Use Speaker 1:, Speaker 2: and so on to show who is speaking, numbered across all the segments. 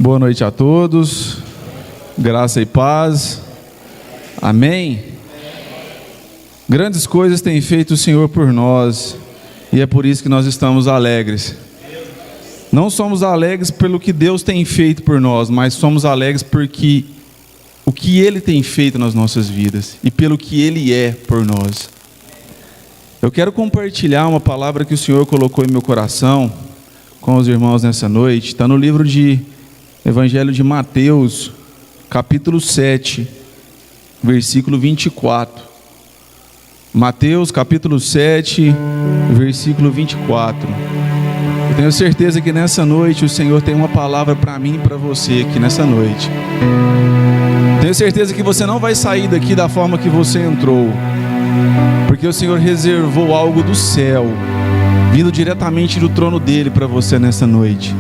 Speaker 1: Boa noite a todos, graça e paz, amém? Grandes coisas tem feito o Senhor por nós, e é por isso que nós estamos alegres. Não somos alegres pelo que Deus tem feito por nós, mas somos alegres porque o que Ele tem feito nas nossas vidas, e pelo que Ele é por nós. Eu quero compartilhar uma palavra que o Senhor colocou em meu coração com os irmãos nessa noite. Está no livro de Evangelho de Mateus, capítulo 7, versículo 24. Mateus, capítulo 7, versículo 24. Eu tenho certeza que nessa noite o Senhor tem uma palavra para mim e para você aqui nessa noite. Tenho certeza que você não vai sair daqui da forma que você entrou, porque o Senhor reservou algo do céu, vindo diretamente do trono dele para você nessa noite.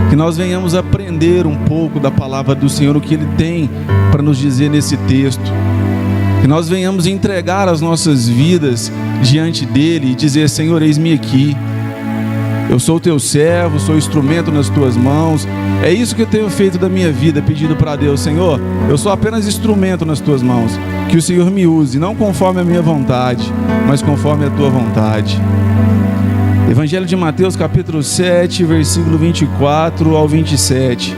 Speaker 1: Que nós venhamos aprender um pouco da palavra do Senhor, o que Ele tem para nos dizer nesse texto. Que nós venhamos entregar as nossas vidas diante dEle e dizer: Senhor, eis-me aqui. Eu sou teu servo, sou instrumento nas tuas mãos. É isso que eu tenho feito da minha vida, pedindo para Deus: Senhor, eu sou apenas instrumento nas tuas mãos. Que o Senhor me use, não conforme a minha vontade, mas conforme a tua vontade. Evangelho de Mateus, capítulo 7, versículo 24 ao 27.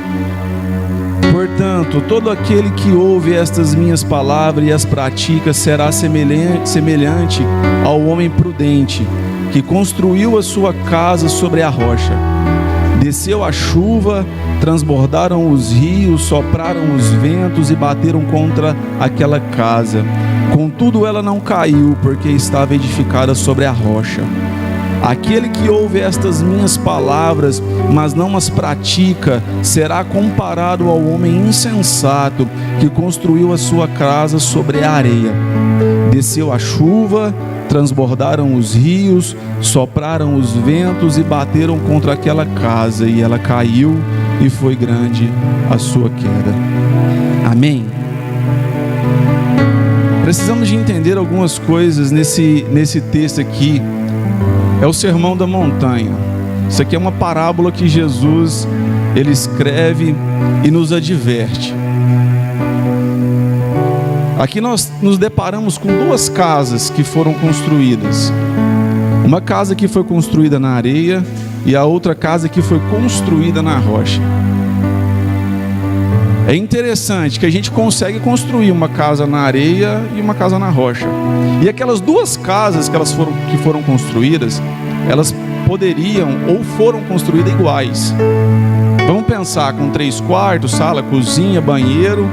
Speaker 1: Portanto, todo aquele que ouve estas minhas palavras e as pratica será semelhante ao homem prudente, que construiu a sua casa sobre a rocha. Desceu a chuva, transbordaram os rios, sopraram os ventos e bateram contra aquela casa. Contudo, ela não caiu, porque estava edificada sobre a rocha. Aquele que ouve estas minhas palavras, mas não as pratica, será comparado ao homem insensato que construiu a sua casa sobre a areia. Desceu a chuva, transbordaram os rios, sopraram os ventos e bateram contra aquela casa, e ela caiu, e foi grande a sua queda. Amém? Precisamos de entender algumas coisas nesse texto aqui. É o Sermão da Montanha. Isso aqui é uma parábola que Jesus ele escreve e nos adverte. Aqui nós nos deparamos com duas casas que foram construídas. Uma casa que foi construída na areia e a outra casa que foi construída na rocha. É interessante que a gente consegue construir uma casa na areia e uma casa na rocha. E aquelas duas casas que foram construídas, elas poderiam ou foram construídas iguais. Vamos pensar com 3 quartos, sala, cozinha, banheiro.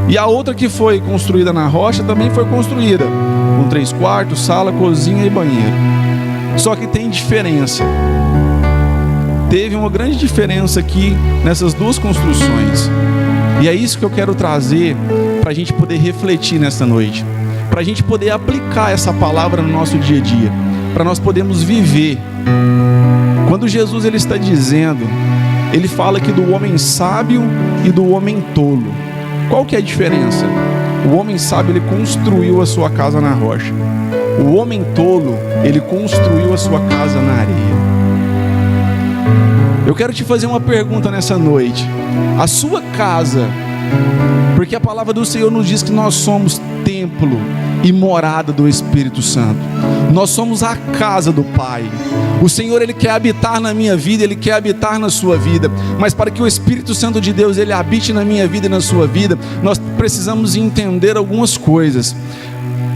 Speaker 1: E a outra que foi construída na rocha também foi construída com 3 quartos, sala, cozinha e banheiro. Só que tem diferença. Teve uma grande diferença aqui nessas duas construções. E é isso que eu quero trazer para a gente poder refletir nessa noite, para a gente poder aplicar essa palavra no nosso dia a dia, para nós podermos viver. Quando Jesus ele está dizendo, ele fala aqui do homem sábio e do homem tolo. Qual que é a diferença? O homem sábio ele construiu a sua casa na rocha. O homem tolo ele construiu a sua casa na areia. Eu quero te fazer uma pergunta nessa noite. A sua casa, porque a palavra do Senhor nos diz que nós somos templo e morada do Espírito Santo. Nós somos a casa do Pai. O Senhor ele quer habitar na minha vida, Ele quer habitar na sua vida. Mas para que o Espírito Santo de Deus ele habite na minha vida e na sua vida, nós precisamos entender algumas coisas.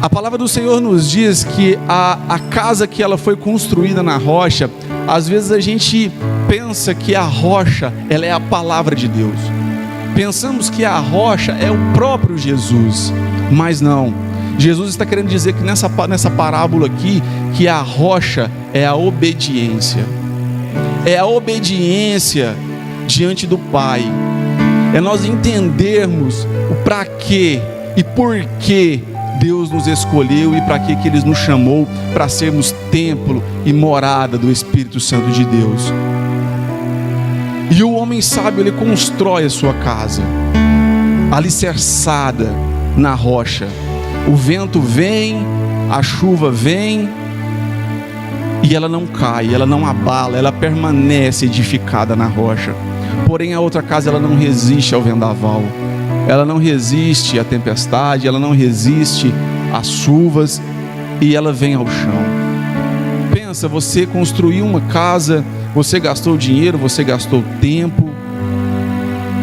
Speaker 1: A palavra do Senhor nos diz que a casa que ela foi construída na rocha, às vezes a gente pensa que a rocha ela é a palavra de Deus. Pensamos que a rocha é o próprio Jesus, mas não. Jesus está querendo dizer que nessa parábola aqui, que a rocha é a obediência. É a obediência diante do Pai. É nós entendermos o para quê e por que Deus nos escolheu e para que Ele nos chamou para sermos templo e morada do Espírito Santo de Deus. E o homem sábio, ele constrói a sua casa, alicerçada na rocha. O vento vem, a chuva vem, e ela não cai, ela não abala, ela permanece edificada na rocha. Porém a outra casa, ela não resiste ao vendaval, ela não resiste à tempestade, ela não resiste às chuvas, e ela vem ao chão. Pensa, você construiu uma casa, você gastou dinheiro, você gastou tempo,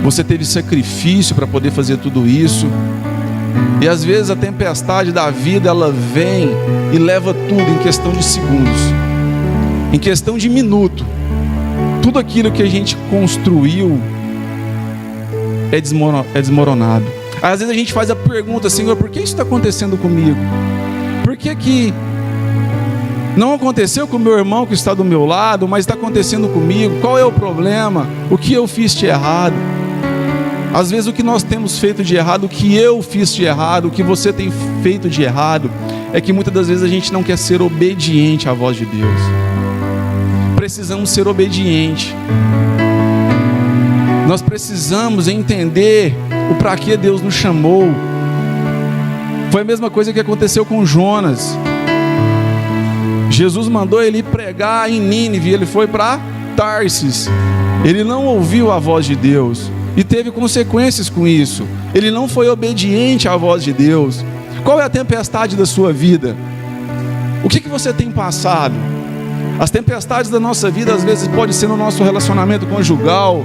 Speaker 1: você teve sacrifício para poder fazer tudo isso, e às vezes a tempestade da vida, ela vem e leva tudo em questão de segundos, em questão de minuto. Tudo aquilo que a gente construiu é desmoronado. Às vezes a gente faz a pergunta: Senhor, por que isso está acontecendo comigo? Por que não aconteceu com o meu irmão que está do meu lado, mas está acontecendo comigo? Qual é o problema? O que eu fiz de errado? Às vezes o que nós temos feito de errado, o que eu fiz de errado, o que você tem feito de errado, é que muitas das vezes a gente não quer ser obediente à voz de Deus. Precisamos ser obedientes. Nós precisamos entender o para que Deus nos chamou. Foi a mesma coisa que aconteceu com Jonas. Jesus mandou ele pregar em Nínive, ele foi para Tarsis. Ele não ouviu a voz de Deus e teve consequências com isso. Ele não foi obediente à voz de Deus. Qual é a tempestade da sua vida? O que você tem passado? As tempestades da nossa vida às vezes pode ser no nosso relacionamento conjugal.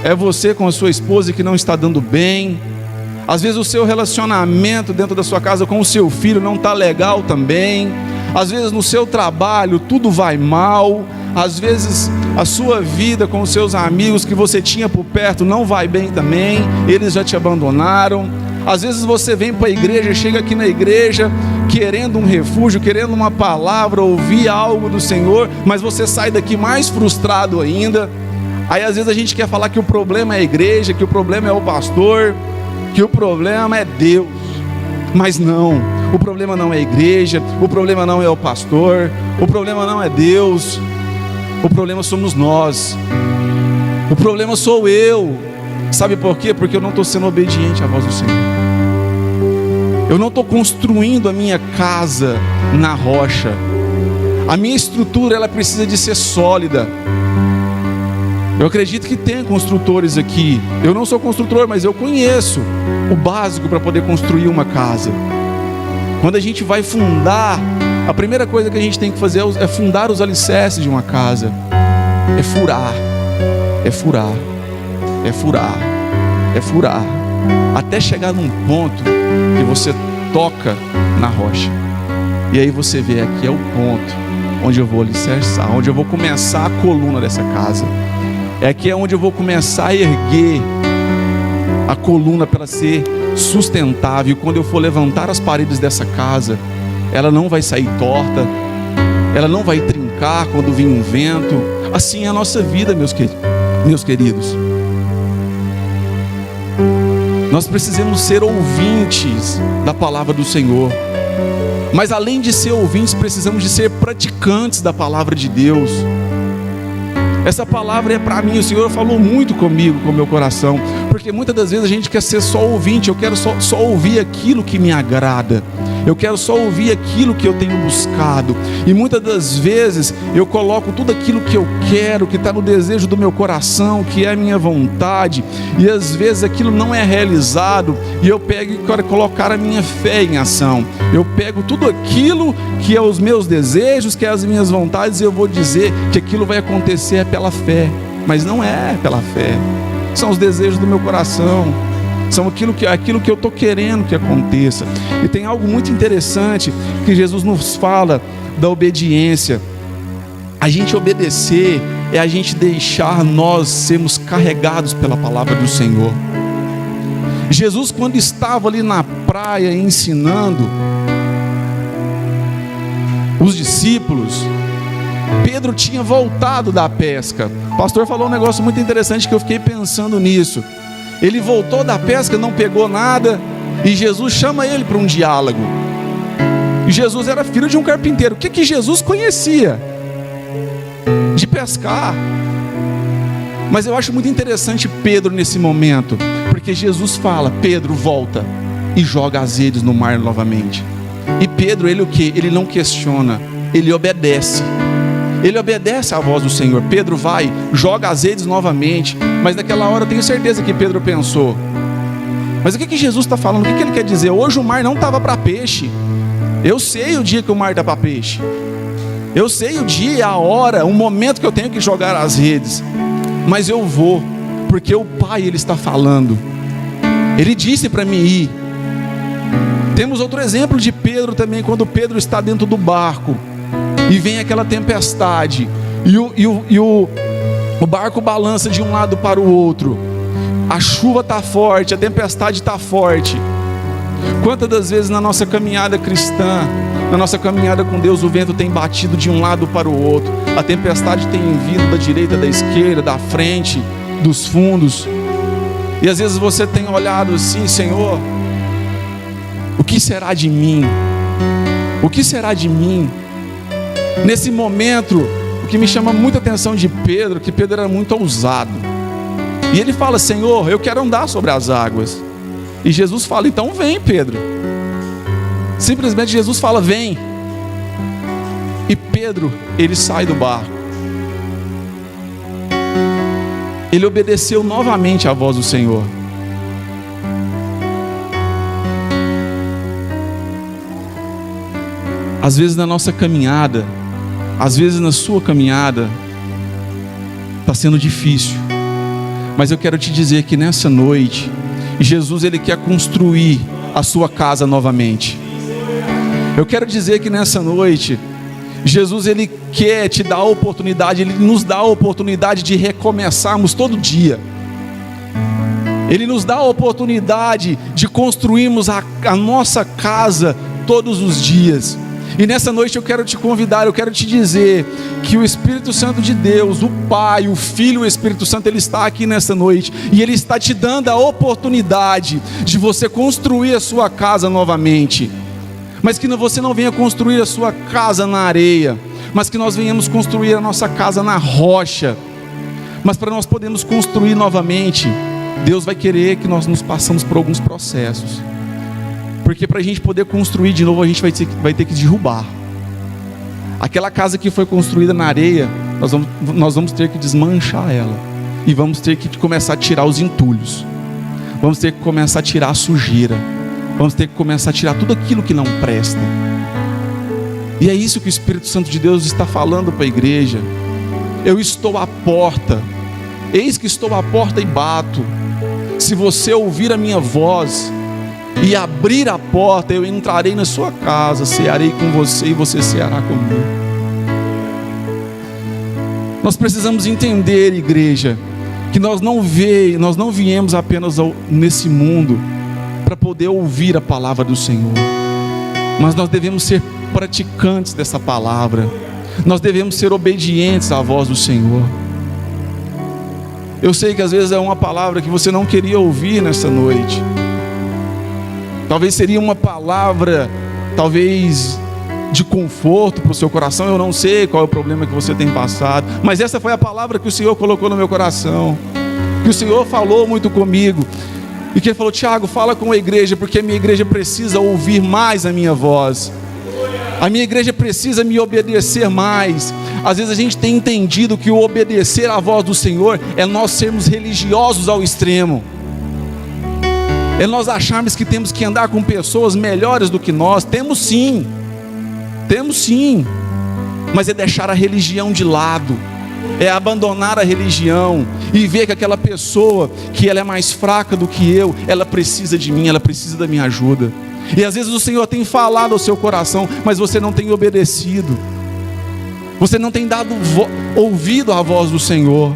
Speaker 1: É você com a sua esposa que não está dando bem. Às vezes o seu relacionamento dentro da sua casa com o seu filho não está legal também. Às vezes no seu trabalho tudo vai mal. Às vezes a sua vida com os seus amigos que você tinha por perto não vai bem também. Eles já te abandonaram. Às vezes você vem para a igreja, chega aqui na igreja querendo um refúgio, querendo uma palavra, ouvir algo do Senhor, mas você sai daqui mais frustrado ainda. Aí às vezes a gente quer falar que o problema é a igreja, que o problema é o pastor, que o problema é Deus. Mas não, o problema não é a igreja, o problema não é o pastor, o problema não é Deus, o problema somos nós, o problema sou eu. Sabe por quê? Porque eu não estou sendo obediente à voz do Senhor. Eu não estou construindo a minha casa na rocha. A minha estrutura, ela precisa de ser sólida. Eu acredito que tem construtores aqui. Eu não sou construtor, mas eu conheço o básico para poder construir uma casa. Quando a gente vai fundar, a primeira coisa que a gente tem que fazer é fundar os alicerces de uma casa. É furar, é furar, é furar, é furar, até chegar num ponto que você toca na rocha. E aí você vê, aqui é o ponto onde eu vou alicerçar, onde eu vou começar a coluna dessa casa. Aqui é onde eu vou começar a erguer a coluna para ser sustentável. Quando eu for levantar as paredes dessa casa, ela não vai sair torta, ela não vai trincar quando vir um vento. Assim é a nossa vida, meus queridos. Nós precisamos ser ouvintes da palavra do Senhor. Mas além de ser ouvintes, precisamos de ser praticantes da palavra de Deus. Essa palavra é para mim. O Senhor falou muito comigo, com o meu coração. Porque muitas das vezes a gente quer ser só ouvinte. Eu quero só ouvir aquilo que me agrada. Eu quero só ouvir aquilo que eu tenho buscado. E muitas das vezes eu coloco tudo aquilo que eu quero, que está no desejo do meu coração, que é a minha vontade. E às vezes aquilo não é realizado. E eu pego e quero colocar a minha fé em ação. Eu pego tudo aquilo que é os meus desejos, que é as minhas vontades, e eu vou dizer que aquilo vai acontecer pela fé. Mas não é pela fé. São os desejos do meu coração. São aquilo que eu estou querendo que aconteça. E tem algo muito interessante que Jesus nos fala da obediência. A gente obedecer é a gente deixar nós sermos carregados pela palavra do Senhor. Jesus, quando estava ali na praia ensinando os discípulos, Pedro tinha voltado da pesca. O pastor falou um negócio muito interessante que eu fiquei pensando nisso. Ele voltou da pesca, não pegou nada, e Jesus chama ele para um diálogo. E Jesus era filho de um carpinteiro. O que Jesus conhecia? De pescar. Mas eu acho muito interessante Pedro nesse momento, porque Jesus fala: Pedro, volta e joga as redes no mar novamente. E Pedro, ele o quê? Ele não questiona, ele obedece. Ele obedece à voz do Senhor. Pedro vai, joga as redes novamente. Mas naquela hora eu tenho certeza que Pedro pensou: mas o que Jesus está falando? O que ele quer dizer? Hoje o mar não estava para peixe. Eu sei o dia que o mar está para peixe. Eu sei o dia, a hora, o momento que eu tenho que jogar as redes. Mas eu vou, porque o Pai, Ele está falando. Ele disse para mim ir. Temos outro exemplo de Pedro também, quando Pedro está dentro do barco e vem aquela tempestade e o barco balança de um lado para o outro. A chuva está forte, a tempestade está forte. Quantas das vezes na nossa caminhada cristã, na nossa caminhada com Deus, o vento tem batido de um lado para o outro, a tempestade tem vindo da direita, da esquerda, da frente, dos fundos, e às vezes você tem olhado assim: Senhor, o que será de mim? O que será de mim? Nesse momento, o que me chama muita atenção de Pedro, que Pedro era muito ousado, e ele fala: Senhor, eu quero andar sobre as águas. E Jesus fala: então vem, Pedro. Simplesmente Jesus fala: vem. E Pedro, ele sai do barco. Ele obedeceu novamente à voz do Senhor. Às vezes na nossa caminhada, às vezes na sua caminhada, está sendo difícil. Mas eu quero te dizer que nessa noite, Jesus, Ele quer construir a sua casa novamente. Eu quero dizer que nessa noite, Jesus, Ele quer te dar a oportunidade, Ele nos dá a oportunidade de recomeçarmos todo dia. Ele nos dá a oportunidade de construirmos a nossa casa todos os dias. E nessa noite eu quero te convidar, eu quero te dizer que o Espírito Santo de Deus, o Pai, o Filho e o Espírito Santo, Ele está aqui nessa noite. E Ele está te dando a oportunidade de você construir a sua casa novamente. Mas que você não venha construir a sua casa na areia, mas que nós venhamos construir a nossa casa na rocha. Mas para nós podermos construir novamente, Deus vai querer que nós nos passamos por alguns processos. Porque para a gente poder construir de novo, a gente vai ter que derrubar. Aquela casa que foi construída na areia, nós vamos ter que desmanchar ela. E vamos ter que começar a tirar os entulhos. Vamos ter que começar a tirar a sujeira. Vamos ter que começar a tirar tudo aquilo que não presta. E é isso que o Espírito Santo de Deus está falando para a igreja. Eu estou à porta. Eis que estou à porta e bato. Se você ouvir a minha voz e abrir a porta, eu entrarei na sua casa, cearei com você e você ceará comigo. Nós precisamos entender, igreja, que nós não viemos apenas nesse mundo para poder ouvir a palavra do Senhor, mas nós devemos ser praticantes dessa palavra. Nós devemos ser obedientes à voz do Senhor. Eu sei que às vezes é uma palavra que você não queria ouvir nessa noite. Talvez seria uma palavra, talvez de conforto para o seu coração. Eu não sei qual é o problema que você tem passado, mas essa foi a palavra que o Senhor colocou no meu coração, que o Senhor falou muito comigo. E que Ele falou: Tiago, fala com a igreja, porque a minha igreja precisa ouvir mais a minha voz. A minha igreja precisa me obedecer mais. Às vezes a gente tem entendido que o obedecer à voz do Senhor é nós sermos religiosos ao extremo. É nós acharmos que temos que andar com pessoas melhores do que nós. Temos sim, mas é deixar a religião de lado, é abandonar a religião e ver que aquela pessoa, que ela é mais fraca do que eu, ela precisa de mim, ela precisa da minha ajuda. E às vezes o Senhor tem falado ao seu coração, mas você não tem obedecido, você não tem dado ouvido à voz do Senhor.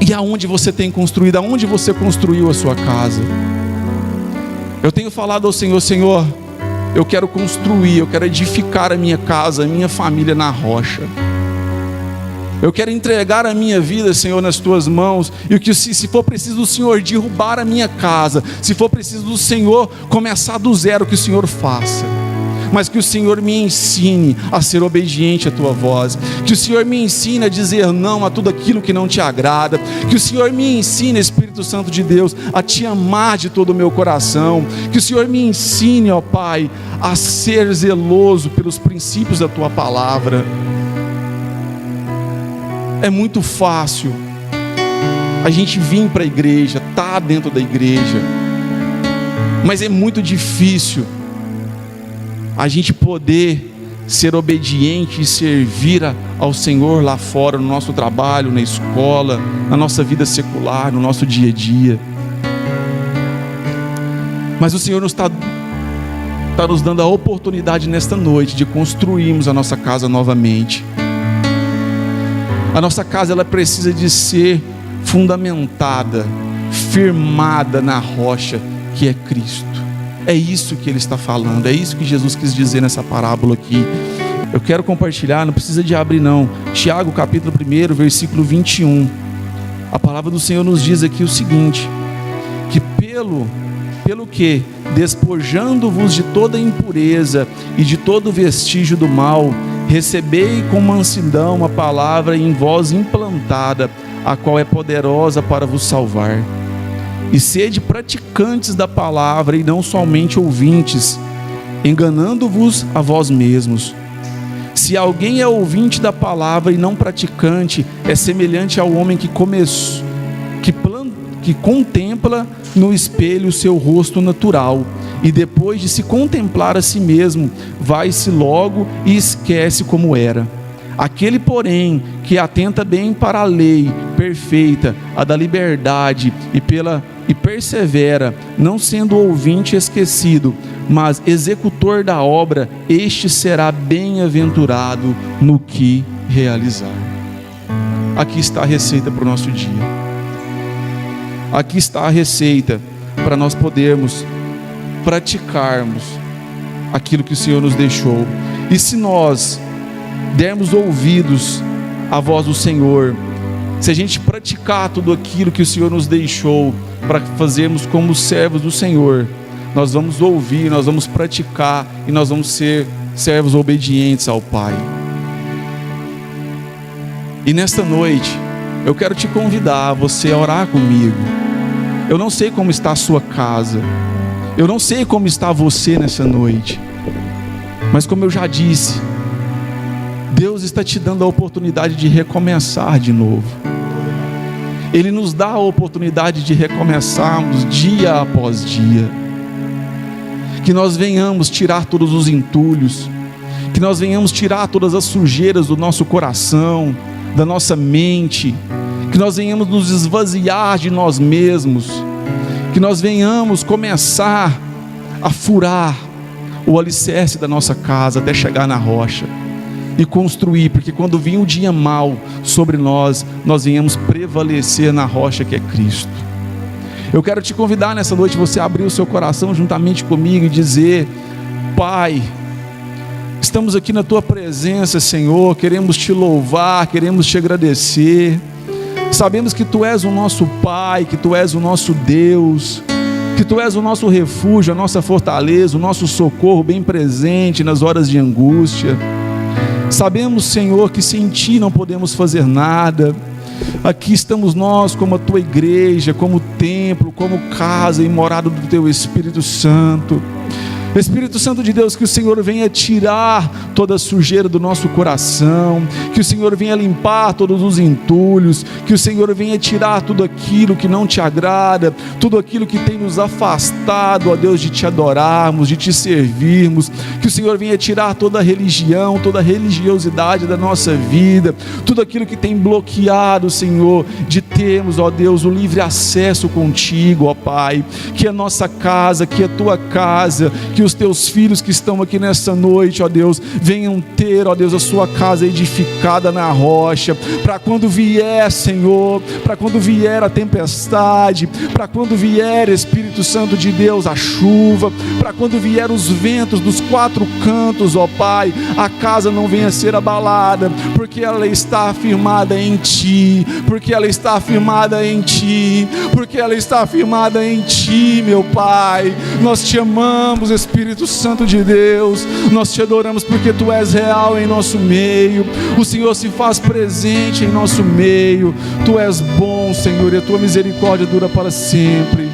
Speaker 1: E aonde você tem construído, aonde você construiu a sua casa? Eu tenho falado ao Senhor: Senhor, eu quero construir, eu quero edificar a minha casa, a minha família na rocha. Eu quero entregar a minha vida, Senhor, nas Tuas mãos. E que se for preciso do Senhor derrubar a minha casa, se for preciso do Senhor começar do zero, que o Senhor faça. mas que o Senhor me ensine a ser obediente à tua voz, que o Senhor me ensine a dizer não a tudo aquilo que não te agrada, que o Senhor me ensine, Espírito Santo de Deus, a te amar de todo o meu coração, que o Senhor me ensine, ó Pai, a ser zeloso pelos princípios da tua palavra. É muito fácil a gente vir para a igreja, estar dentro da igreja, mas é muito difícil a gente poder ser obediente e servir ao Senhor lá fora, no nosso trabalho, na escola, na nossa vida secular, no nosso dia a dia. Mas o Senhor está nos dando a oportunidade nesta noite de construirmos a nossa casa novamente. A nossa casa, ela precisa de ser fundamentada, firmada na rocha que é Cristo. É isso que ele está falando, é isso que Jesus quis dizer nessa parábola aqui. Eu quero compartilhar, não precisa de abrir não, Tiago capítulo 1, versículo 21. A palavra do Senhor nos diz aqui o seguinte: que pelo que, despojando-vos de toda impureza e de todo vestígio do mal, recebei com mansidão a palavra em vós implantada, a qual é poderosa para vos salvar. E sede praticantes da palavra e não somente ouvintes, enganando-vos a vós mesmos. Se alguém é ouvinte da palavra e não praticante, é semelhante ao homem que contempla no espelho o seu rosto natural, e depois de se contemplar a si mesmo, vai-se logo e esquece como era. Aquele, porém, que atenta bem para a lei perfeita, a da liberdade, e persevera, não sendo ouvinte esquecido, mas executor da obra, este será bem-aventurado no que realizar. Aqui está a receita para o nosso dia. Aqui está a receita para nós podermos praticarmos aquilo que o Senhor nos deixou. E se nós dermos ouvidos à voz do Senhor, se a gente praticar tudo aquilo que o Senhor nos deixou para fazermos como servos do Senhor, nós vamos ouvir, nós vamos praticar e nós vamos ser servos obedientes ao Pai. E nesta noite eu quero te convidar a você a orar comigo. Eu não sei como está a sua casa, eu não sei como está você nessa noite, mas como eu já disse, Deus está te dando a oportunidade de recomeçar de novo. Ele nos dá a oportunidade de recomeçarmos dia após dia. Que nós venhamos tirar todos os entulhos, que nós venhamos tirar todas as sujeiras do nosso coração, da nossa mente, que nós venhamos nos esvaziar de nós mesmos, que nós venhamos começar a furar o alicerce da nossa casa até chegar na rocha e construir, porque quando vir o dia mau sobre nós, nós venhamos prevalecer na rocha que é Cristo. Eu quero te convidar nessa noite, você abrir o seu coração juntamente comigo e dizer: Pai, estamos aqui na Tua presença, Senhor, queremos Te louvar, queremos Te agradecer. Sabemos que Tu és o nosso Pai, que Tu és o nosso Deus, que Tu és o nosso refúgio, a nossa fortaleza, o nosso socorro bem presente nas horas de angústia. Sabemos, Senhor, que sem Ti não podemos fazer nada. Aqui estamos nós como a Tua igreja, como templo, como casa e morada do Teu Espírito Santo. Espírito Santo de Deus, que o Senhor venha tirar toda a sujeira do nosso coração, que o Senhor venha limpar todos os entulhos, que o Senhor venha tirar tudo aquilo que não Te agrada, tudo aquilo que tem nos afastado, ó Deus, de Te adorarmos, de Te servirmos, que o Senhor venha tirar toda a religião, toda a religiosidade da nossa vida, tudo aquilo que tem bloqueado, Senhor, de termos, ó Deus, o livre acesso contigo, ó Pai, que a nossa casa, que a Tua casa, que os Teus filhos que estão aqui nessa noite, ó Deus, venham ter, ó Deus, a sua casa edificada na rocha, para quando vier, Senhor, para quando vier a tempestade, para quando vier, Espírito Santo de Deus, a chuva, para quando vier os ventos dos quatro cantos, ó Pai, a casa não venha a ser abalada, porque ela está firmada em Ti, porque ela está firmada em Ti, porque ela está firmada em Ti, meu Pai. Nós Te amamos, Espírito Espírito Santo de Deus, nós te adoramos porque tu és real em nosso meio, o Senhor se faz presente em nosso meio, tu és bom, Senhor, e a tua misericórdia dura para sempre.